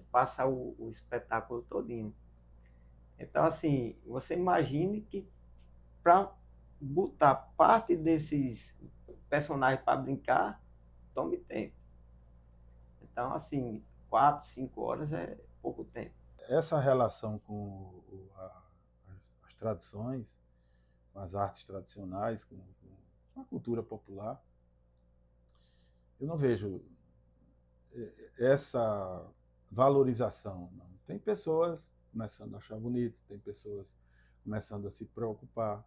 Passa o espetáculo todinho. Então, assim, você imagine que para botar parte desses personagens para brincar, tome tempo. Então, assim, 4, 5 horas é pouco tempo. Essa relação com as tradições, com as artes tradicionais, com a cultura popular, eu não vejo essa valorização. Não. Tem pessoas começando a achar bonito, tem pessoas começando a se preocupar,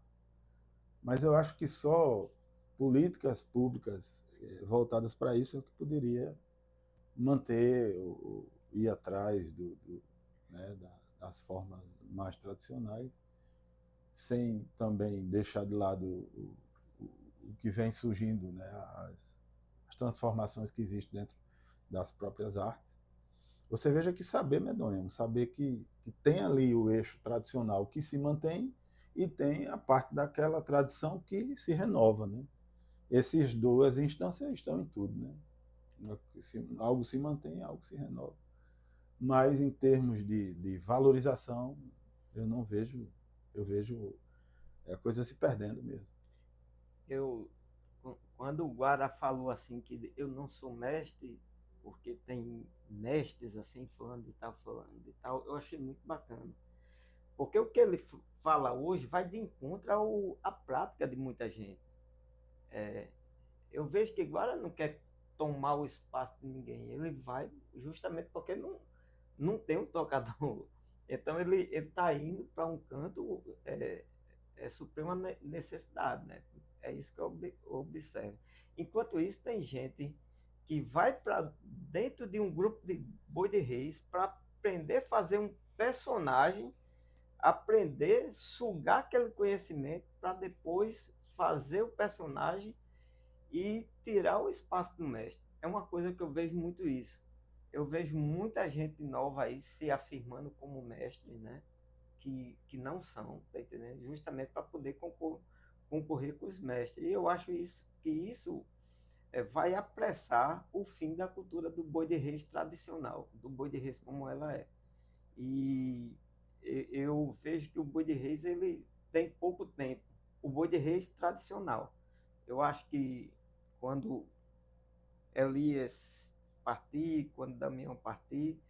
mas eu acho que só políticas públicas voltadas para isso é o que poderia manter, ir atrás né, das formas mais tradicionais, sem também deixar de lado o que vem surgindo, né, as transformações que existem dentro das próprias artes. Você veja que saber medonho, saber que tem ali o eixo tradicional que se mantém e tem a parte daquela tradição que se renova, né? Essas duas instâncias estão em tudo, né? Algo se mantém, algo se renova. Mas em termos de valorização, eu não vejo, eu vejo a coisa se perdendo mesmo. Quando o Guara falou assim que eu não sou mestre, porque tem mestres assim falando e tal, eu achei muito bacana. Porque o que ele fala hoje vai de encontro à prática de muita gente. Eu vejo que Guara não quer tomar o espaço de ninguém, ele vai justamente porque não tem um tocador. Então ele está indo para um canto, suprema necessidade, né? É isso que eu observo. Enquanto isso, tem gente que vai para dentro de um grupo de Boi de Reis para aprender a fazer um personagem aprender, sugar aquele conhecimento para depois fazer o personagem e tirar o espaço do mestre. É uma coisa que eu vejo muito isso. Eu vejo muita gente nova aí se afirmando como mestre, né? Que não são, tá entendendo? Justamente para poder concorrer com os mestres. E eu acho que isso vai apressar o fim da cultura do boi de reis tradicional, do boi de reis como ela é. E eu vejo que o boi de reis ele tem pouco tempo. O boi de reis tradicional. Eu acho que quando Elias partir, quando Damião partir,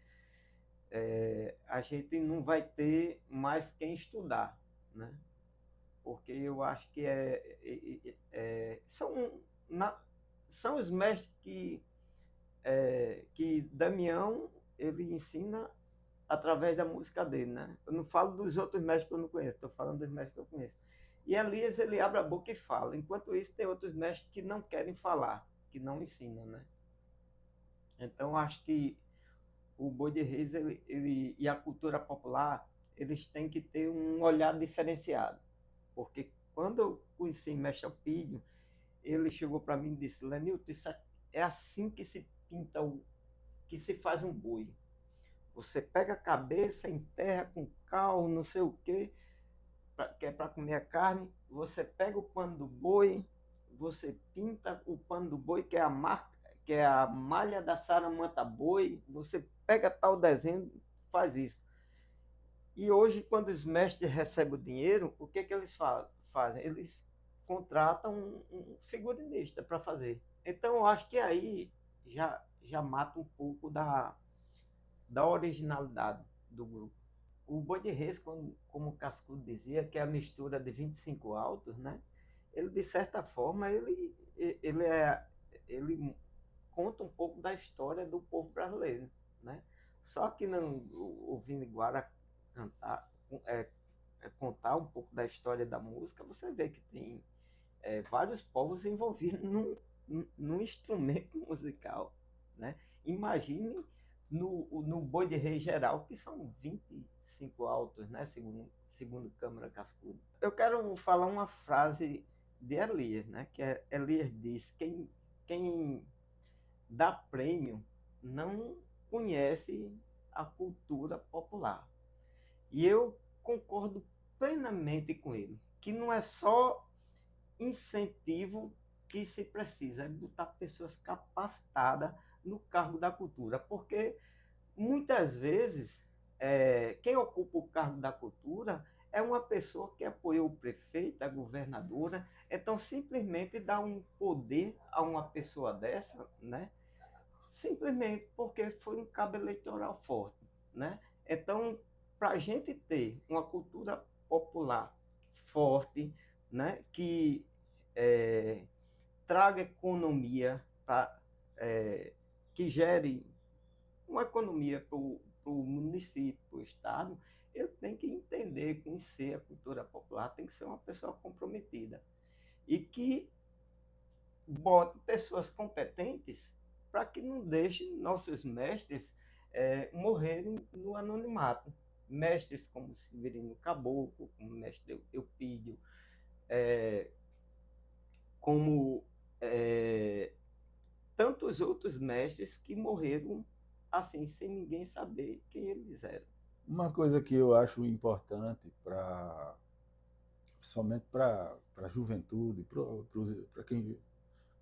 a gente não vai ter mais quem estudar, né? Porque eu acho que são os mestres que Damião ele ensina através da música dele, né? Eu não falo dos outros mestres que eu não conheço, estou falando dos mestres que eu conheço. E Elias ele abre a boca e fala. Enquanto isso tem outros mestres que não querem falar, que não ensinam, né? Então acho que o boi de reis e a cultura popular eles têm que ter um olhar diferenciado, porque quando eu conheci Mestre Alpídio, ele chegou para mim e disse: Lenilton, isso é assim que se pinta que se faz um boi. Você pega a cabeça, enterra com cal, não sei o quê, que é para comer a carne. Você pega o pano do boi, você pinta o pano do boi, que é a marca, que é a malha da saramanta boi. Você pega tal desenho, faz isso. E hoje, quando os mestres recebem o dinheiro, o que eles fazem? Eles contratam um figurinista para fazer. Então, eu acho que aí já mata um pouco da originalidade do grupo. O Boi de Reis, como o Cascudo dizia, que é a mistura de 25 autos, né? Ele, de certa forma, ele conta um pouco da história do povo brasileiro, né? Só que não, ouvindo Iguara cantar, contar um pouco da história da música, você vê que tem vários povos envolvidos num instrumento musical, né? Imagine no Boi de Rei geral, que são 25 autos, né? Segundo Câmara Cascudo. Eu quero falar uma frase de Elias, né? Que Elias diz: quem dá prêmio não conhece a cultura popular. E eu concordo plenamente com ele, que não é só incentivo que se precisa, é botar pessoas capacitadas no cargo da cultura, porque muitas vezes quem ocupa o cargo da cultura é uma pessoa que apoiou o prefeito, a governadora, então simplesmente dá um poder a uma pessoa dessa, né? Simplesmente porque foi um cabo eleitoral forte, né? Então, para a gente ter uma cultura popular forte, né, que é, traga economia, que gere uma economia para o município, para o estado, eu tenho que entender, conhecer a cultura popular, tem que ser uma pessoa comprometida e que bote pessoas competentes para que não deixe nossos mestres morrerem no anonimato. Mestres como Severino Caboclo, como mestre Eupídio, como tantos outros mestres que morreram assim, sem ninguém saber quem eles eram. Uma coisa que eu acho importante, principalmente para a juventude, para quem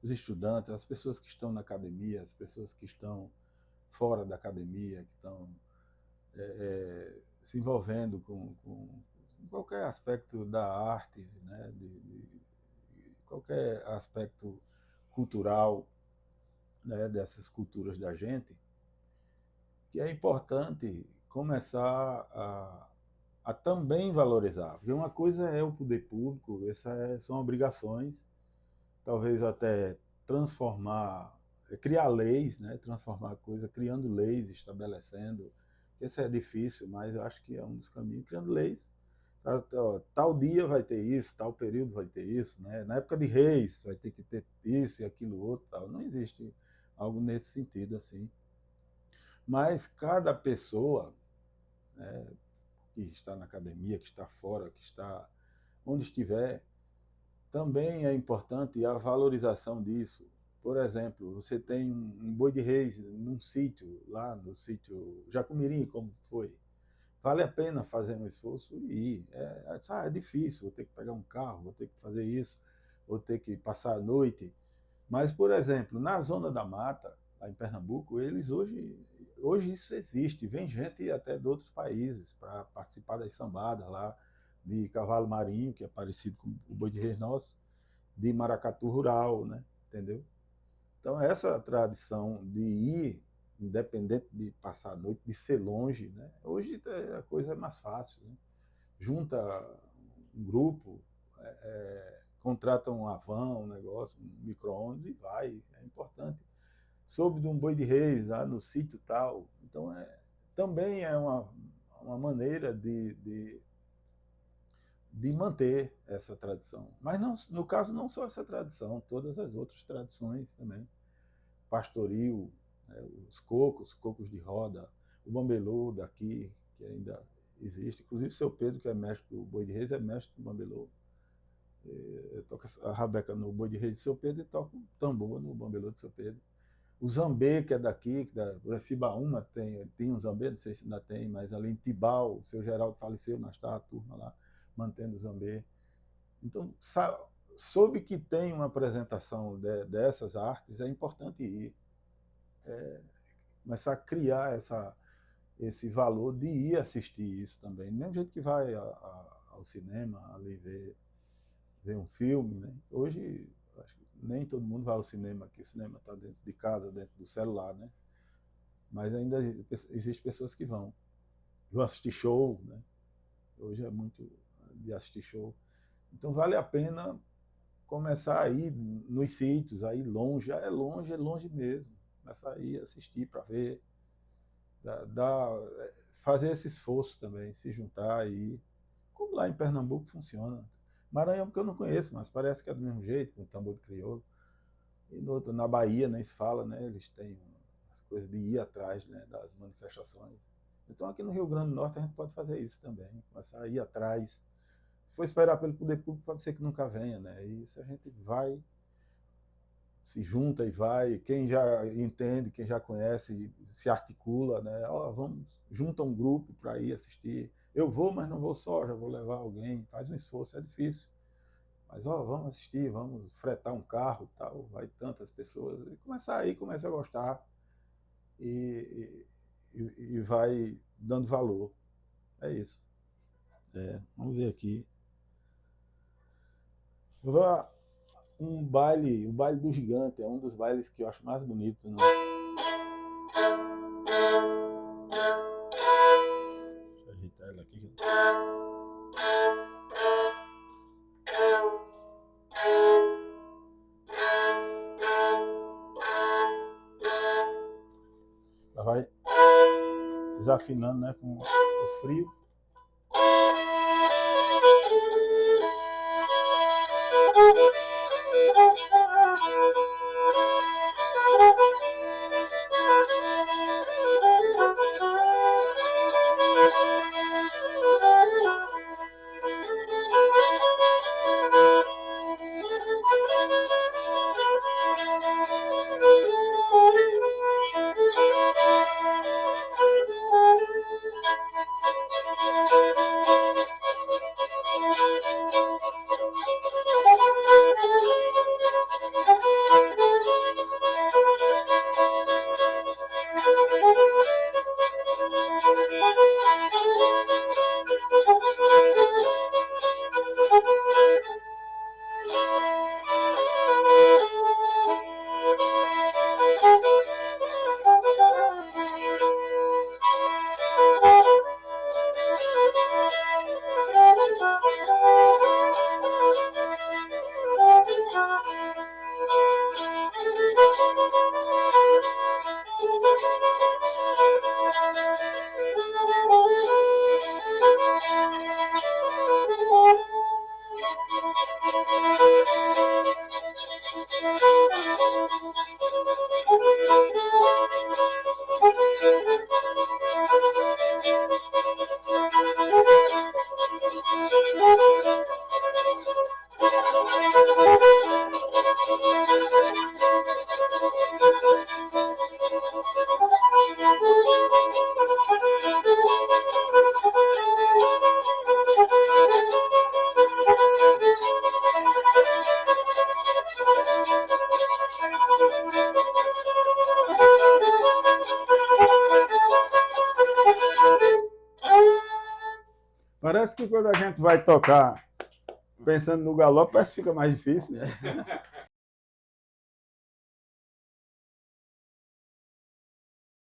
os estudantes, as pessoas que estão na academia, as pessoas que estão fora da academia, que estão se envolvendo com qualquer aspecto da arte, né, de qualquer aspecto cultural, né, dessas culturas da gente, que é importante começar a também valorizar. Porque uma coisa é o poder público, são obrigações, talvez até transformar, criar leis, né? Transformar a coisa, criando leis, estabelecendo. Isso é difícil, mas eu acho que é um dos caminhos, criando leis. Tal dia vai ter isso, tal período vai ter isso, né? Na época de reis vai ter que ter isso e aquilo outro, tal. Não existe algo nesse sentido assim. Mas cada pessoa, né, que está na academia, que está fora, que está onde estiver, também é importante a valorização disso. Por exemplo, você tem um boi de reis num sítio, lá no sítio Jacumirim, como foi. Vale a pena fazer um esforço e ir. É difícil, vou ter que pegar um carro, vou ter que fazer isso, vou ter que passar a noite. Mas, por exemplo, na Zona da Mata, lá em Pernambuco, eles hoje isso existe. Vem gente até de outros países para participar das sambadas lá, de cavalo marinho, que é parecido com o boi de reis nosso, de maracatu rural, né? Entendeu? Então, essa tradição de ir, independente de passar a noite, de ser longe, né? Hoje a coisa é mais fácil, né? Junta um grupo, contrata um avão, um negócio, um micro-ondas e vai, é importante. Soube de um boi de reis lá no sítio tal. Então, também é uma maneira de manter essa tradição. Mas, não, no caso, não só essa tradição, todas as outras tradições também. Pastoril, né, os cocos de roda, o bambelô daqui, que ainda existe. Inclusive, o seu Pedro, que é mestre do boi de reis, é mestre do bambelô. Toca a rabeca no boi de reis de seu Pedro e toca o tambor no bambelô de seu Pedro. O zambê, que é daqui, que da Uracibaúma, tem um zambê, não sei se ainda tem, mas ali em Tibau, o seu Geraldo faleceu, mas está a turma lá mantendo o zambê. Então, soube que tem uma apresentação dessas artes, é importante ir. Começar a criar esse valor de ir assistir isso também. Do mesmo jeito que vai ao cinema, ali ver um filme. Né? Hoje, acho que nem todo mundo vai ao cinema aqui. O cinema está dentro de casa, dentro do celular. Né? Mas ainda existem pessoas que vão assistir show. Né? Hoje é muito de assistir show. Então, vale a pena começar a ir nos sítios, aí longe. É longe mesmo. Começar a ir assistir para ver. Fazer esse esforço também, se juntar e como lá em Pernambuco funciona. Maranhão, que eu não conheço, mas parece que é do mesmo jeito, com o tambor de crioulo. E na Bahia nem se fala, né? Eles têm as coisas de ir atrás, né, das manifestações. Então aqui no Rio Grande do Norte a gente pode fazer isso também, começar a ir atrás. Se for esperar pelo poder público, pode ser que nunca venha, né? E isso a gente vai, se junta e vai, quem já entende, quem já conhece, se articula, né? Junta um grupo para ir assistir. Eu vou, mas não vou só, já vou levar alguém, faz um esforço, é difícil. Mas vamos assistir, vamos fretar um carro e tal, vai tantas pessoas, e começar aí, começa a gostar e vai dando valor. É isso. Vamos ver aqui. O baile do gigante, é um dos bailes que eu acho mais bonitos. Né? Deixa eu ajeitar ela aqui. Ela vai desafinando, né, com o frio. Parece que quando a gente vai tocar pensando no galope, parece que fica mais difícil, né?